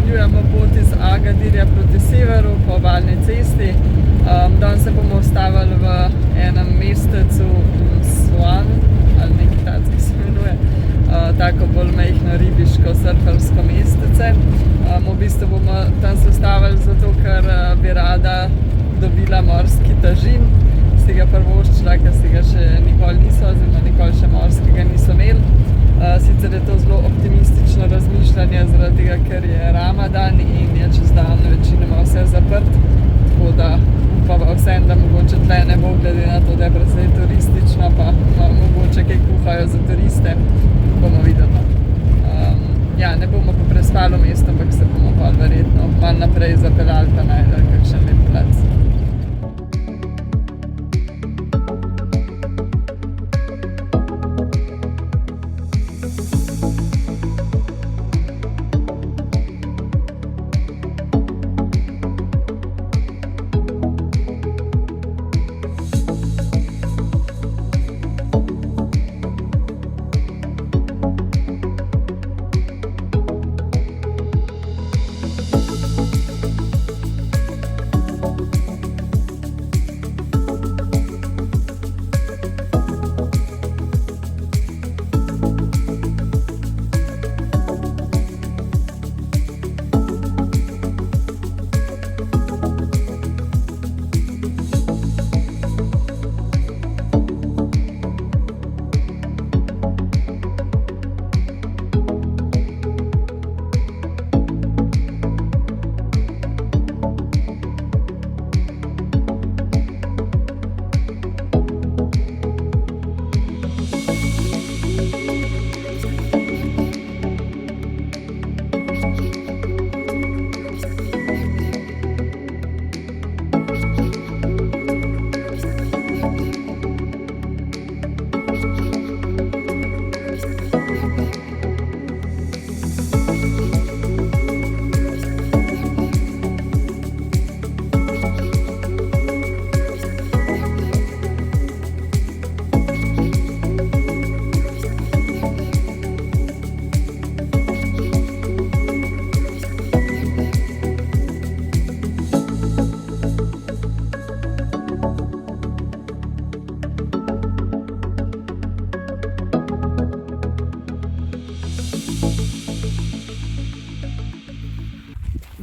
nadaljujemo pot iz Agadirja proti severu po obalni cesti. Danes se bomo ustavili v enem mestecu Swan, ali nekaj takega se imenuje, tako bolj majhno ribiško surfersko mestece. V bistvu bomo tam se ustavili zato, ker bi rada dobila morski tažin. Si ga prvoščila, ker si ga še nikoli niso, oziroma nikoli še morskega niso imeli. Sicer je to zelo optimistično razmišljanje, zaradi tega, ker je Ramadan in je čez dan večinoma vse zaprt. Tako da upava vsem, da mogoče tle ne bo, glede na to, da je precej turistično, pa mogoče kaj kuhajo za turiste. Bomo videli. Ne bomo pa prespali v mestu, ampak se bomo pa verjetno malo naprej zapeljali pa najdeli kakšen lep plac.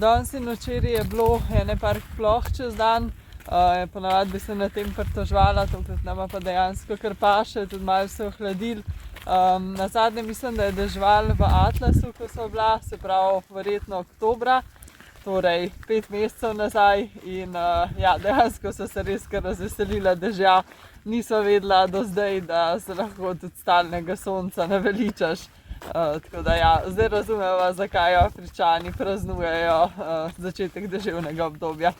Danes in včeraj je bilo ene par ploh čez dan, ponavadi bi se na tem pritoževala, tokrat nama pa dejansko kar paše, tudi malo se ohladili. Nazadnje mislim, da je deževalo v Atlasu, ko so bila, se pravi verjetno oktobra, torej 5 mesecev nazaj in dejansko so se res kar razveselila dežja. Niso vedela do zdaj, da se lahko tudi stalnega sonca naveličaš. Tako da zdaj razumeva, zakaj Afričani praznujejo začetek deževnega obdobja.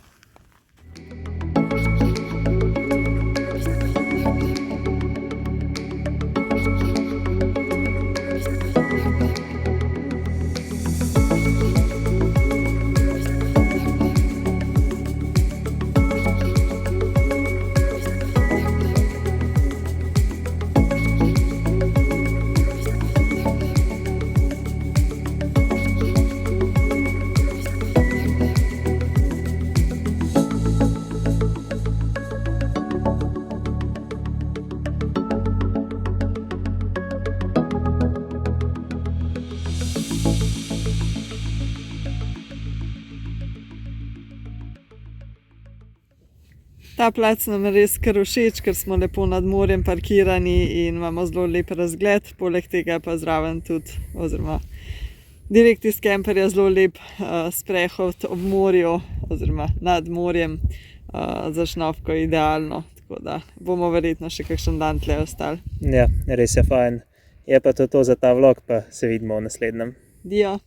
Ta plac nam je res kar všeč, ker smo lepo nad morjem parkirani in imamo zelo lep razgled. Poleg tega pa zraven tudi, oziroma direkt iz kemperja zelo lep sprehod ob morju oziroma nad morjem, za šnopko idealno. Tako da bomo verjetno še kakšen dan tle ostali. Ja, res je fajn. Je pa to za ta vlog, pa se vidimo v naslednjem. Dio!